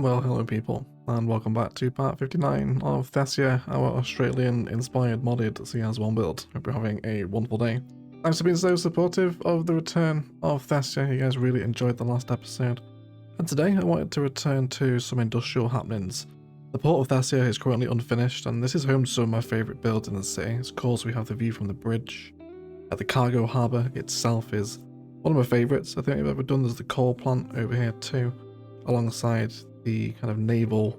Well, hello people, and welcome back to part 59 of Thessia, our Australian-inspired modded CS1 build. Hope you're having a wonderful day. Thanks for being so supportive of the return of Thessia. You guys really enjoyed the last episode. And today I wanted to return to some industrial happenings. The port of Thessia is currently unfinished, and this is home to some of my favourite builds in the city. Of course, we have the view from the bridge. The cargo harbour itself is one of my favourites I think I've ever done. There's the coal plant over here too, alongside the kind of naval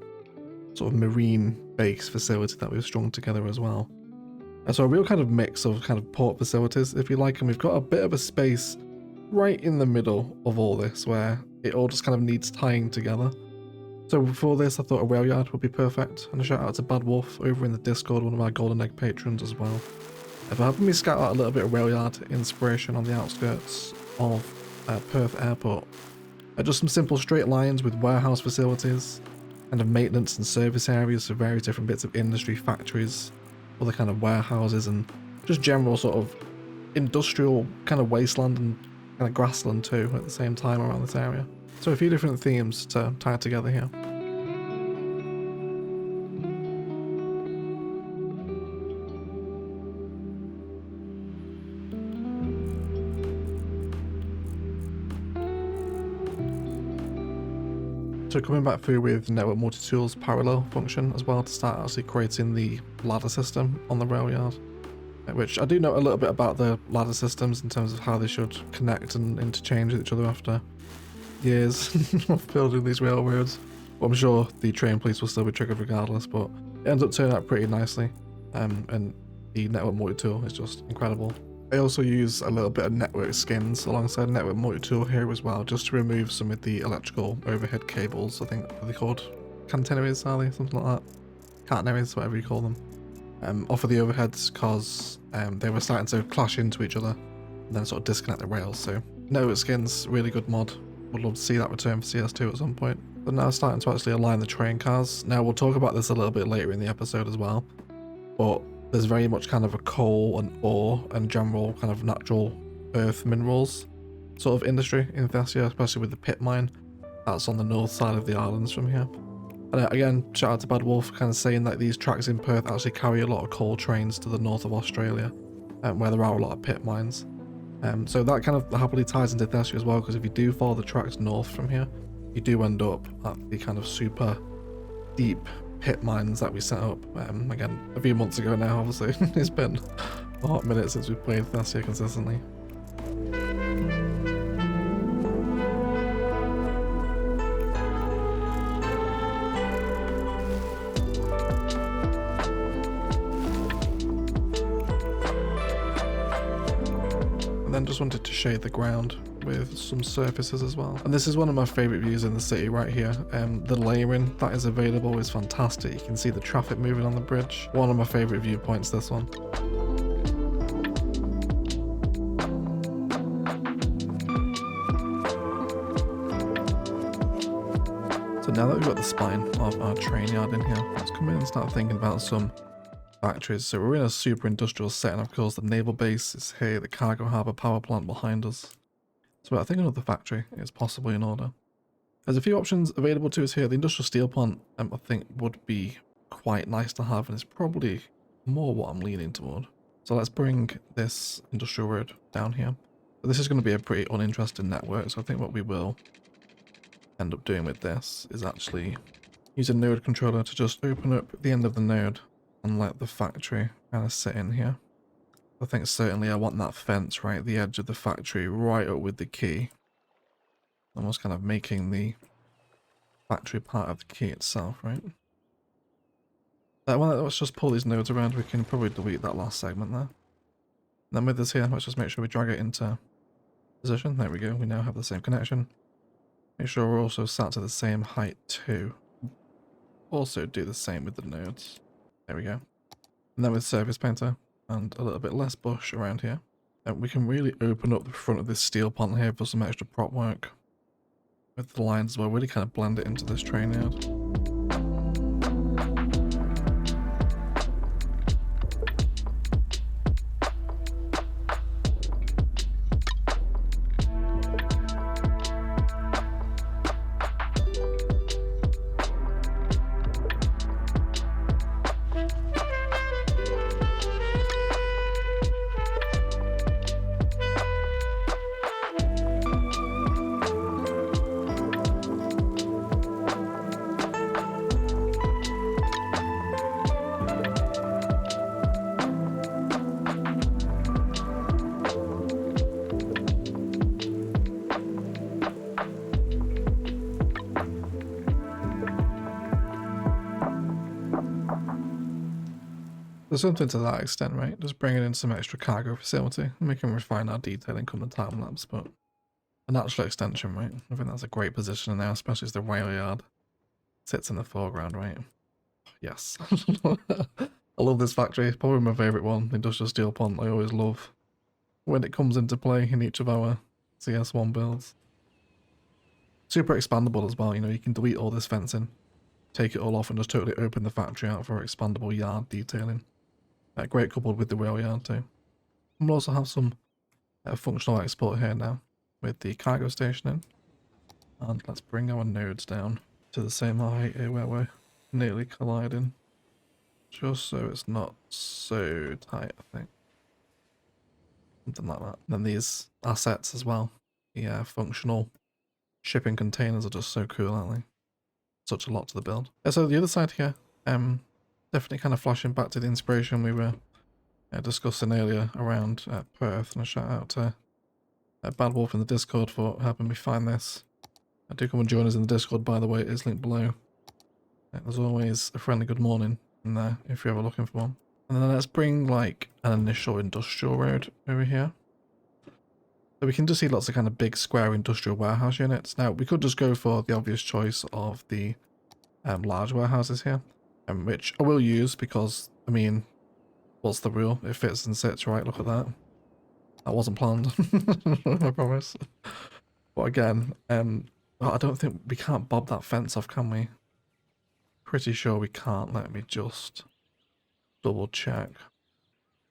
sort of marine base facility that we've strung together as well. So a real kind of mix of kind of port facilities, if you like, and we've got a bit of a space right in the middle of all this where it all just kind of needs tying together. So before this I thought a rail yard would be perfect, and a shout out to Bad Wolf over in the Discord, one of our golden egg patrons as well, for helping me scout out a little bit of rail yard inspiration on the outskirts of Perth Airport. Just some simple straight lines with warehouse facilities, kind of maintenance and service areas for various different bits of industry, factories, other kind of warehouses, and just general sort of industrial kind of wasteland and kind of grassland too at the same time around this area. So a few different themes to tie together here. So coming back through with network multi-tools parallel function as well to start actually creating the ladder system on the rail yard, which I do know a little bit about the ladder systems in terms of how they should connect and interchange with each other after years of building these railroads. But I'm sure the train police will still be triggered regardless, but it ends up turning out pretty nicely, and the network multi-tool is just incredible. I also use a little bit of network skins alongside network multi-tool here as well, just to remove some of the electrical overhead cables. I think they're called catenaries, are they? Something like that. Catenaries, whatever you call them. Off of the overheads, because they were starting to clash into each other and then sort of disconnect the rails. So network skins, really good mod. Would love to see that return for CS2 at some point. But now starting to actually align the train cars. Now we'll talk about this a little bit later in the episode as well, but there's very much kind of a coal and ore and general kind of natural earth minerals sort of industry in Thessia, especially with the pit mine that's on the north side of the islands from here. And again, shout out to Bad Wolf kind of saying that these tracks in Perth actually carry a lot of coal trains to the north of Australia, where there are a lot of pit mines. So that kind of happily ties into Thessia as well, because if you do follow the tracks north from here, you do end up at the kind of super deep pit mines that we set up again a few months ago now. Obviously it's been a hot minute since we played Thessia consistently. And then just wanted to shade the ground with some surfaces as well. And this is one of my favourite views in the city right here. The layering that is available is fantastic. You can see the traffic moving on the bridge. One of my favourite viewpoints, this one. So now that we've got the spine of our train yard in here, let's come in and start thinking about some factories. So we're in a super industrial setting. Of course, the naval base is here, the cargo harbour power plant behind us. So I think another factory is possibly in order. There's a few options available to us here. The industrial steel plant I think would be quite nice to have, and it's probably more what I'm leaning toward. So let's bring this industrial road down here. But this is going to be a pretty uninteresting network, so I think what we will end up doing with this is actually use a node controller to just open up the end of the node and let the factory kind of sit in here. I think certainly I want that fence right at the edge of the factory, right up with the key. Almost kind of making the factory part of the key itself, right? Well, let's just pull these nodes around. We can probably delete that last segment there. And then with this here, let's just make sure we drag it into position. There we go. We now have the same connection. Make sure we're also sat to the same height too. Also do the same with the nodes. There we go. And then with Surface Painter and a little bit less bush around here, and we can really open up the front of this steel plant here for some extra prop work with the lines as well. Really kind of blend it into this train yard. So something to that extent, right? Just bringing in some extra cargo facility, and we can refine our detailing come the time lapse, but a natural extension, right? I think that's a great position now, especially as the rail yard sits in the foreground, right? Yes. I love this factory. It's probably my favourite one, Industrial Steel Plant. I always love when it comes into play in each of our CS1 builds. Super expandable as well, you know, you can delete all this fencing, take it all off and just totally open the factory out for expandable yard detailing. Great coupled with the rail yard too. We'll also have some functional export here now with the cargo station in. And let's bring our nodes down to the same height here where we're nearly colliding. Just so it's not so tight, I think. Something like that. And then these assets as well. The functional shipping containers are just so cool, aren't they? Such a lot to the build. So the other side here, definitely kind of flashing back to the inspiration we were discussing earlier around Perth. And a shout out to Bad Wolf in the Discord for helping me find this. Do come and join us in the Discord, by the way. It is linked below. There's always a friendly good morning in there if you're ever looking for one. And then let's bring like an initial industrial road over here. So we can just see lots of kind of big square industrial warehouse units. Now we could just go for the obvious choice of the large warehouses here, which I will use because, I mean, what's the rule? It fits and sits, right? Look at that. That wasn't planned, I promise. But again, I don't think we can't bob that fence off, can we? Pretty sure we can't. Let me just double check.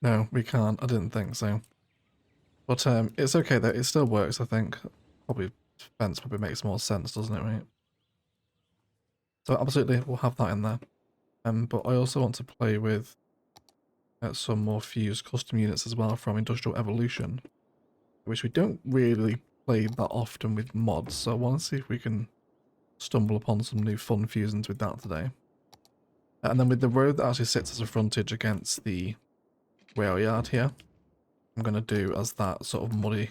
No, we can't. I didn't think so. But it's okay though. It still works, I think. Probably fence probably makes more sense, doesn't it, right? So absolutely, we'll have that in there. But I also want to play with some more fused custom units as well from Industrial Evolution, which we don't really play that often with mods. So I want to see if we can stumble upon some new fun fusions with that today. And then with the road that actually sits as a frontage against the rail yard here, I'm going to do as that sort of muddy,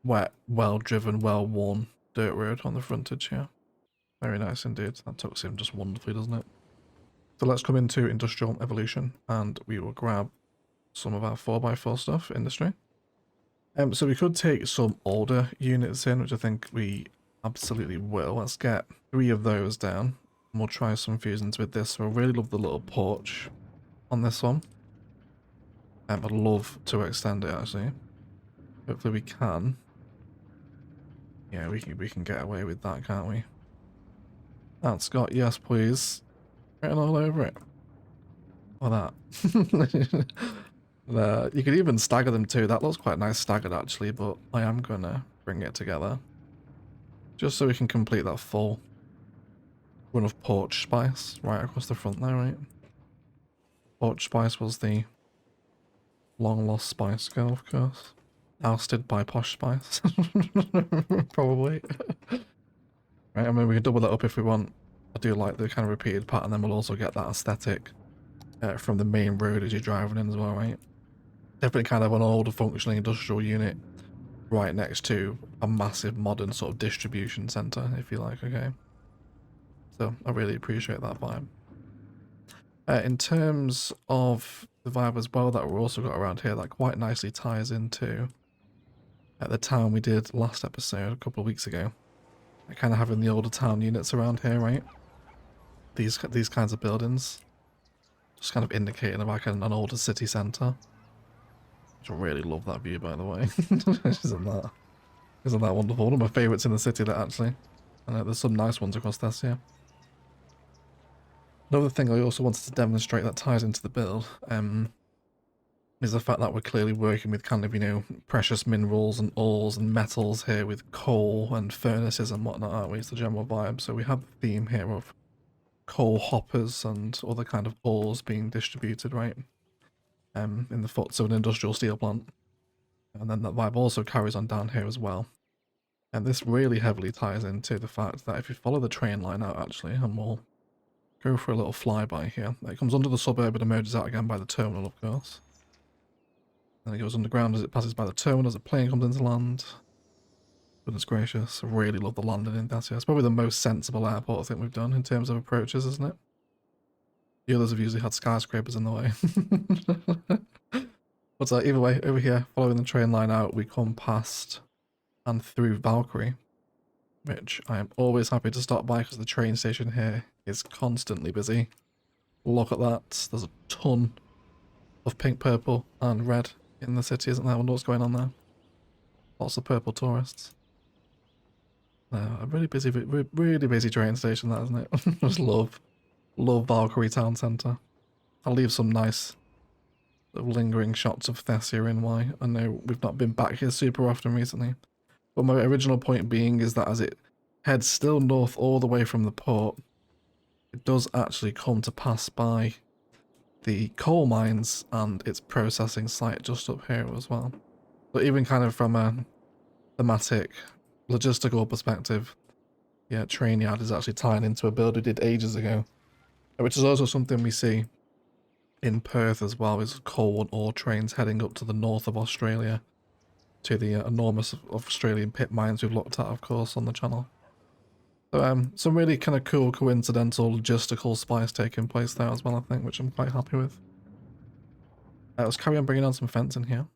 wet, well-driven, well-worn dirt road on the frontage here. Very nice indeed. That tucks in just wonderfully, doesn't it? So let's come into Industrial Evolution and we will grab some of our 4x4 stuff, industry. So we could take some older units in, which I think we absolutely will. Let's get 3 of those down. And we'll try some fusions with this. So I really love the little porch on this one. I'd love to extend it actually. Hopefully we can. Yeah, we can get away with that, can't we? And Scott, yes please. Written all over it. Or that. There. You could even stagger them too. That looks quite nice staggered actually, but I am gonna bring it together. Just so we can complete that full run of porch spice right across the front there, right? Porch spice was the long lost Spice Girl, of course. Ousted by Posh Spice. Probably. Right, I mean, we can double that up if we want. I do like the kind of repeated pattern, then we'll also get that aesthetic from the main road as you're driving in as well, right? Definitely kind of an older functioning industrial unit right next to a massive modern sort of distribution centre, if you like, okay? So I really appreciate that vibe. In terms of the vibe as well that we've also got around here, that quite nicely ties into the town we did last episode a couple of weeks ago. Kind of having the older town units around here, right? These kinds of buildings, just kind of indicating like an older city centre. Which I really love that view, by the way. Isn't that wonderful? One of my favourites in the city, that actually. And there's some nice ones across Thessia. Another thing I also wanted to demonstrate that ties into the build is the fact that we're clearly working with kind of, you know, precious minerals and ores and metals here with coal and furnaces and whatnot, aren't we? It's the general vibe. So we have the theme here of coal hoppers and other kind of ores being distributed, right? In the foots of an industrial steel plant. And then that vibe also carries on down here as well. And this really heavily ties into the fact that if you follow the train line out actually, and we'll go for a little flyby here. It comes under the suburb and emerges out again by the terminal, of course. And it goes underground as it passes by the terminal as a plane comes into land. Goodness gracious, I really love the landing in Thessia. It's probably the most sensible airport I think we've done in terms of approaches, isn't it? The others have usually had skyscrapers in the way. But either way, over here, following the train line out, we come past and through Valkyrie, which I am always happy to stop by because the train station here is constantly busy. Look at that. There's a ton of pink, purple, and red in the city, isn't there? I wonder what's going on there. Lots of purple tourists. A really busy train station, that, isn't it? Just love Valkyrie town centre. I'll leave some nice lingering shots of Thessia in why. I know we've not been back here super often recently. But my original point being is that as it heads still north all the way from the port, it does actually come to pass by the coal mines and its processing site just up here as well. But even kind of from a thematic, logistical perspective, yeah, train yard is actually tying into a build we did ages ago, which is also something we see in Perth as well, is coal and ore trains heading up to the north of Australia to the enormous Australian pit mines we've looked at, of course, on the channel. So some really kind of cool, coincidental, logistical spice taking place there as well, I think, which I'm quite happy with. Let's carry on bringing on some fencing here.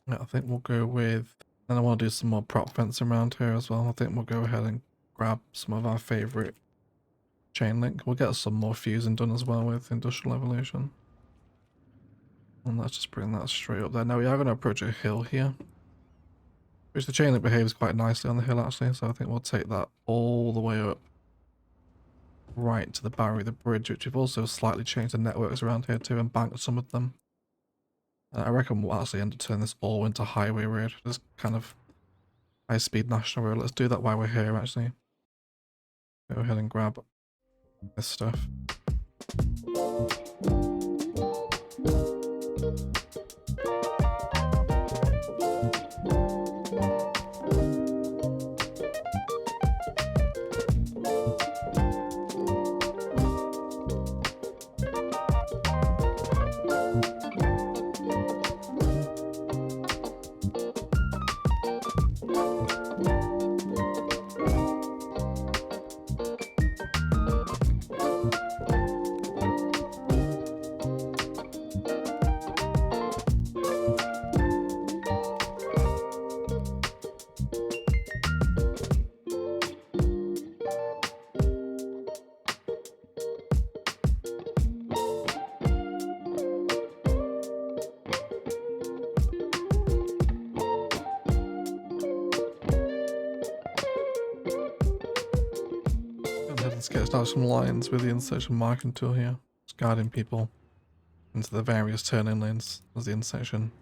Yeah, I think we'll go with, and I want to do some more prop fencing around here as well. I think we'll go ahead and grab some of our favourite chain link. We'll get some more fusing done as well with Industrial Evolution. And let's just bring that straight up there. Now we are going to approach a hill here, which the chain link behaves quite nicely on the hill actually, so I think we'll take that all the way up right to the Barry the Bridge, which we've also slightly changed the networks around here too and banked some of them. I reckon we'll actually end up turning this all into highway road, this kind of high speed national road. Let's do that while we're here actually. Go ahead and grab this stuff. Let's get some lines with the intersection marking tool here. Just guiding people into the various turning lanes as the intersection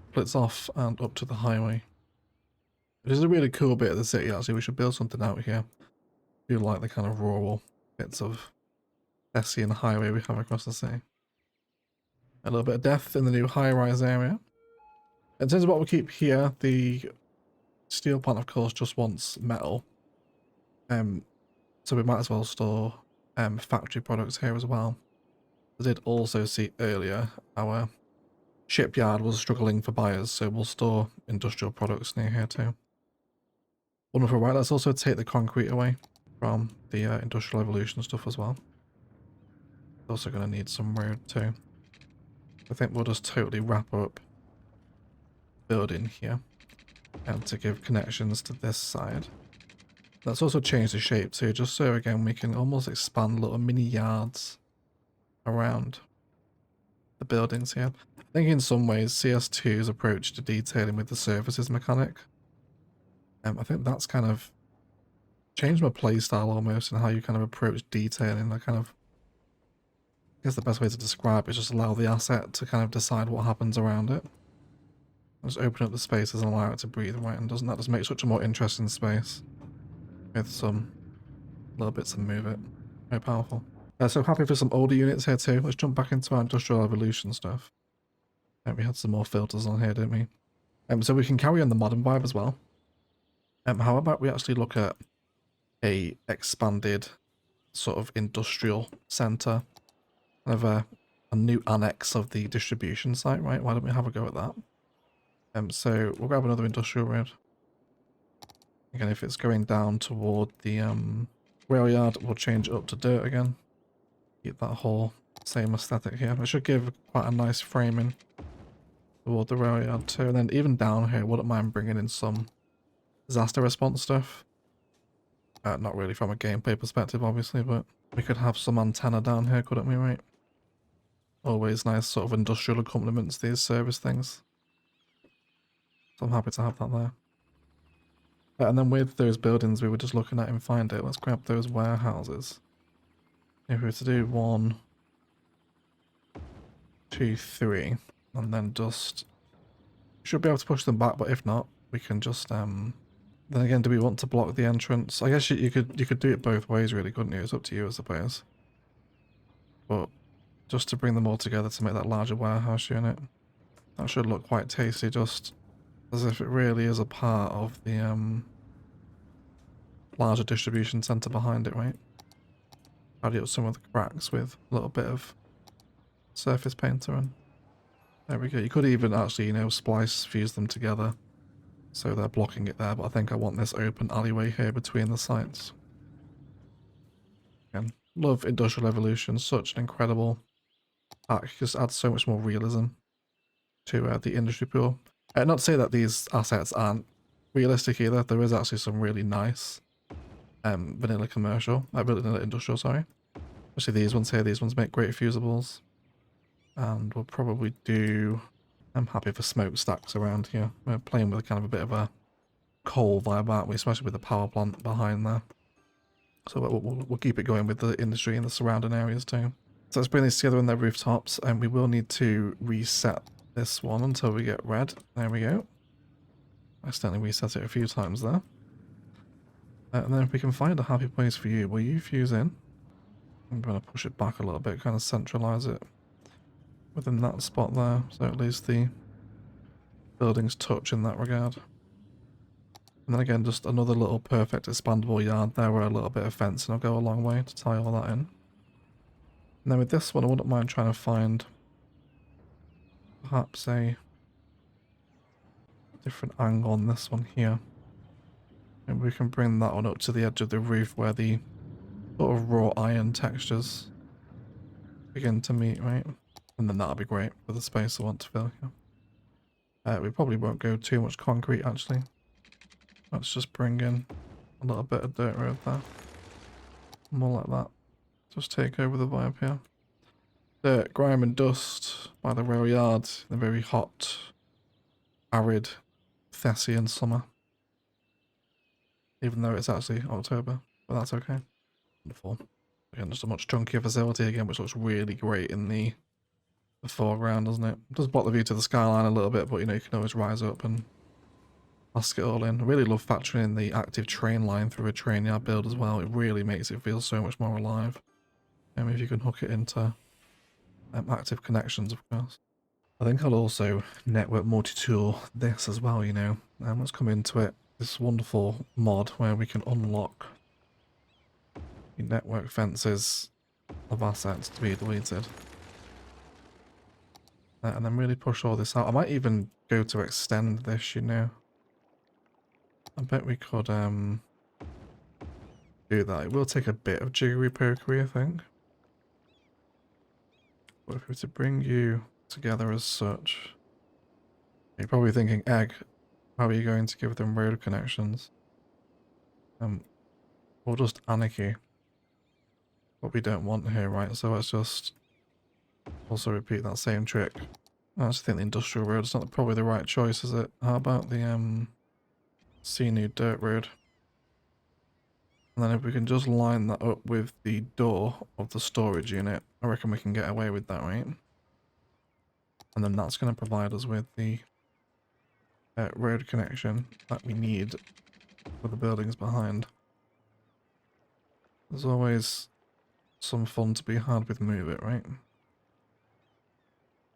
splits off and up to the highway. It is a really cool bit of the city actually. We should build something out here. I do like the kind of rural bits of Thessia and highway we have across the city. A little bit of depth in the new high-rise area. In terms of what we keep here, the steel plant of course just wants metal. So we might as well store factory products here as well. I did also see earlier our shipyard was struggling for buyers, so we'll store industrial products near here too. Wonderful, right, let's also take the concrete away from the Industrial Evolution stuff as well. Also going to need some road too. I think we'll just totally wrap up building here and to give connections to this side. Let's also change the shape too, just so again we can almost expand little mini yards around the buildings here. I think in some ways CS2's approach to detailing with the surfaces mechanic, I think that's kind of changed my playstyle almost and how you kind of approach detailing. I guess the best way to describe it is just allow the asset to kind of decide what happens around it. Just open up the spaces and allow it to breathe, right? And doesn't that just make such a more interesting space? With some little bits and move it. Very powerful. So happy for some older units here too. Let's jump back into our Industrial Evolution stuff. We had some more filters on here, didn't we? So we can carry on the modern vibe as well. How about we actually look at a expanded sort of industrial center, kind of a new annex of the distribution site, right? Why don't we have a go at that? So we'll grab another industrial road. Again, if it's going down toward the rail yard, we'll change it up to dirt again. keep that whole same aesthetic here. It should give quite a nice framing toward the rail yard too. And then even down here, wouldn't mind bringing in some disaster response stuff. Not really from a gameplay perspective, obviously, but we could have some antenna down here, couldn't we, right? Always nice sort of industrial accompaniments to these service things. So I'm happy to have that there. And then with those buildings we were just looking at in Find It, let's grab those warehouses. If we were to do 1, 2, 3, and then just should be able to push them back, but if not, we can just then again, do we want to block the entrance? I guess you could do it both ways, really, couldn't you? It's up to you, I suppose. But just to bring them all together to make that larger warehouse unit, that should look quite tasty, just as if it really is a part of the larger distribution center behind it, right? Tidy up some of the cracks with a little bit of surface painter and there we go. You could even actually, you know, splice, fuse them together so they're blocking it there, but I think I want this open alleyway here between the sites. Again, love Industrial Evolution, such an incredible pack, just adds so much more realism to the industry pool. Not to say that these assets aren't realistic either, there is actually some really nice vanilla industrial, sorry. Especially these ones here, these ones make great fusibles. And we'll probably do, I'm happy for smokestacks around here. We're playing with kind of a bit of a coal vibe, aren't we? Especially with the power plant behind there. So we'll keep it going with the industry and the surrounding areas too. So let's bring these together on their rooftops, and we will need to reset this one until we get red. There we go. I accidentally reset it a few times there. And then if we can find a happy place for you, will you fuse in? I'm going to push it back a little bit, kind of centralize it within that spot there, so at least the buildings touch in that regard. And then again, just another little perfect expandable yard there where a little bit of fencing will go a long way to tie all that in. And then with this one, I wouldn't mind trying to find perhaps a different angle on this one here. Maybe we can bring that one up to the edge of the roof where the sort of raw iron textures begin to meet, right? And then that'll be great for the space I want to fill here. We probably won't go too much concrete actually. Let's just bring in a little bit of dirt road there. More like that. Just take over the vibe here. Dirt, grime and dust by the rail yard in the very hot, arid Thessian summer. Even though it's actually October, but that's okay. Wonderful. Again, just a much chunkier facility again, which looks really great in the foreground, doesn't it? It does block the view to the skyline a little bit, but you know, you can always rise up and mask it all in. I really love factoring in the active train line through a train yard build as well. It really makes it feel so much more alive. If you can hook it into active connections, of course. I think I'll also network multi-tool this as well, you know. Let's come into it. This wonderful mod where we can unlock the network fences of assets to be deleted. And then really push all this out. I might even go to extend this, you know. I bet we could do that. It will take a bit of jiggery pokery, I think. But if we were to bring you together as such, you're probably thinking, Egg, how are you going to give them road connections? We'll just anarchy what we don't want here, right? So let's just also repeat that same trick. I actually think the industrial road is not probably the right choice, is it? How about the New dirt road? And then if we can just line that up with the door of the storage unit, I reckon we can get away with that, right? And then that's going to provide us with the road connection that we need for the buildings behind. There's always some fun to be had with Move It, right?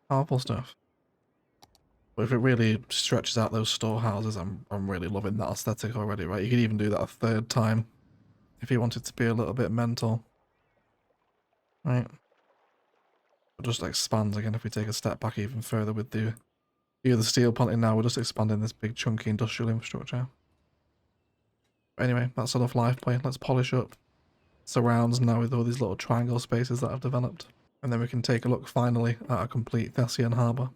Powerful stuff. But if it really stretches out those storehouses, I'm really loving that aesthetic already, right? You could even do that a third time if you wanted to be a little bit mental, right? It just expands again if we take a step back even further with the view of the steel planting. Now we're just expanding this big chunky industrial infrastructure. But anyway, that's enough live play. Let's polish up surrounds now with all these little triangle spaces that I've developed. And then we can take a look finally at a complete Thessia and Harbour.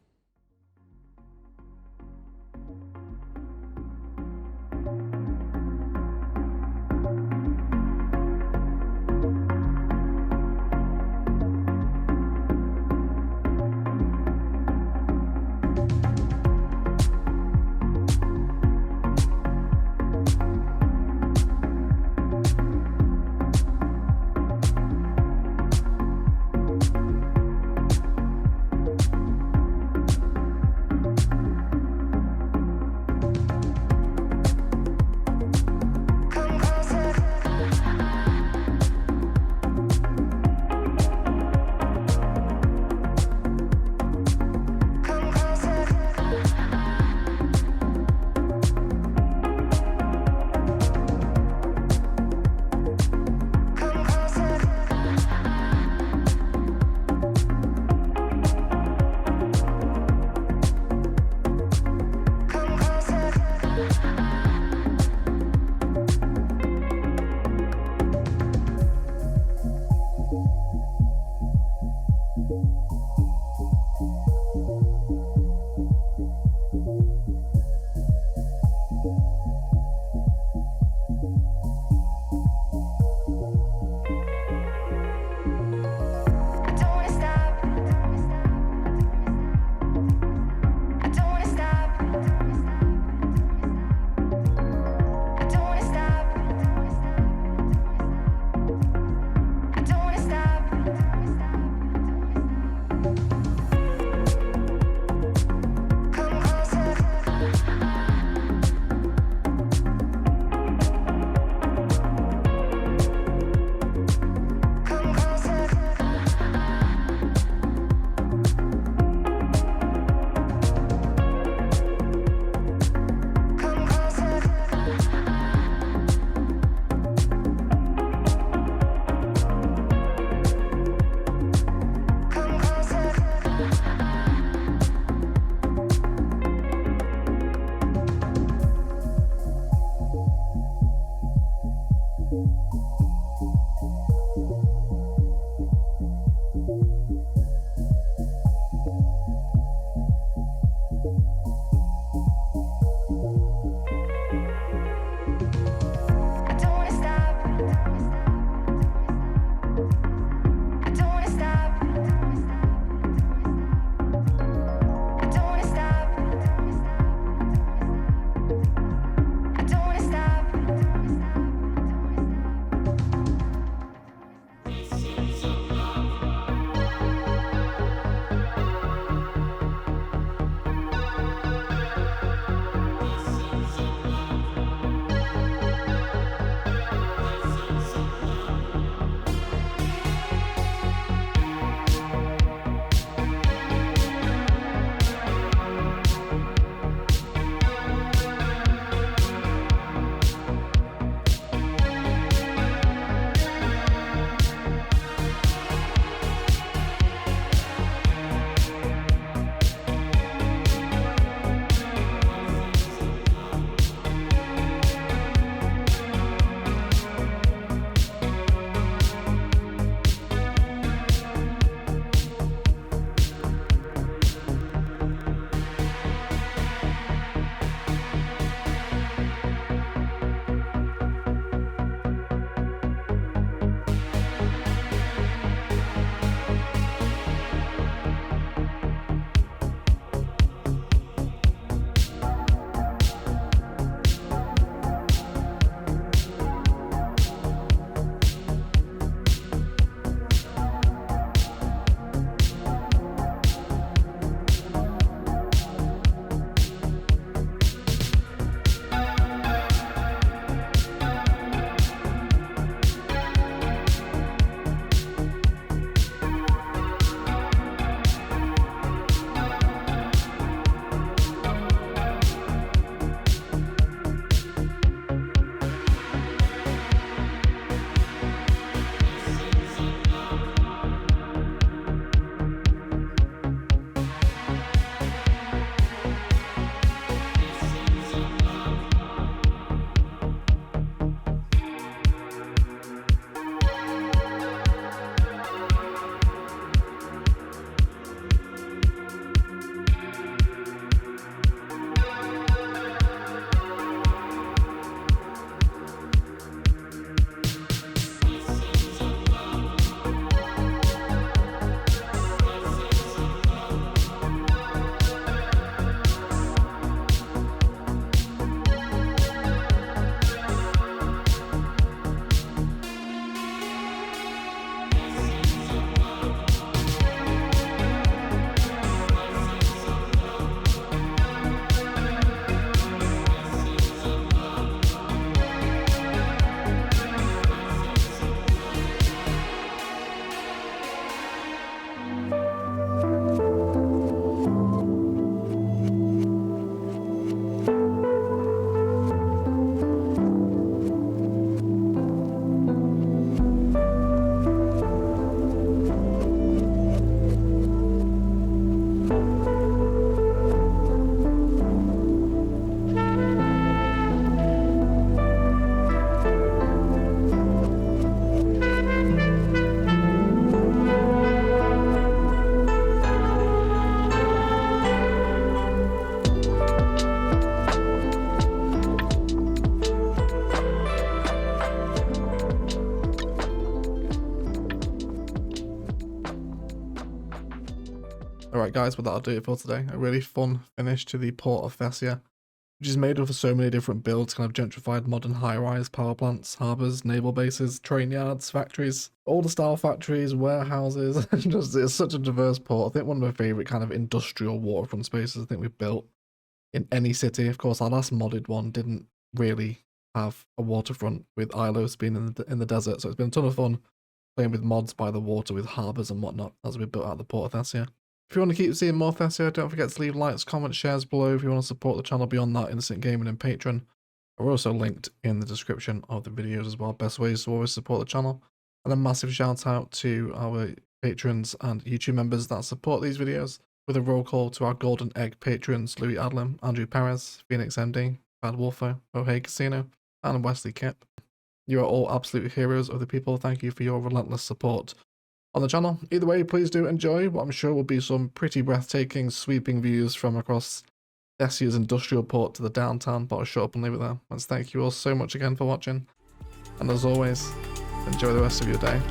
Alright guys, well that'll do it for today. A really fun finish to the port of Thessia, which is made up of so many different builds, kind of gentrified modern high-rise power plants, harbours, naval bases, train yards, factories, older style factories, warehouses. Just it's such a diverse port. I think one of my favourite kind of industrial waterfront spaces I think we've built in any city. Of course, our last modded one didn't really have a waterfront, with Ilos being in the desert, so it's been a ton of fun playing with mods by the water with harbours and whatnot as we built out the port of Thessia. If you want to keep seeing more Thessia, don't forget to leave likes, comments, shares below if you want to support the channel beyond that, Innocent Gaming and Patron. We're also linked in the description of the videos as well. Best ways to always support the channel. And a massive shout out to our patrons and YouTube members that support these videos, with a roll call to our Golden Egg patrons Louis Adlam, Andrew Perez, Phoenix MD, Bad Wolfer, O'Hay Casino, and Wesley Kip. You are all absolute heroes of the people. Thank you for your relentless support on the channel. Either way, please do enjoy what I'm sure will be some pretty breathtaking, sweeping views from across Thessia's industrial port to the downtown, but I'll shut up and leave it there. Let's thank you all so much again for watching, and as always, enjoy the rest of your day.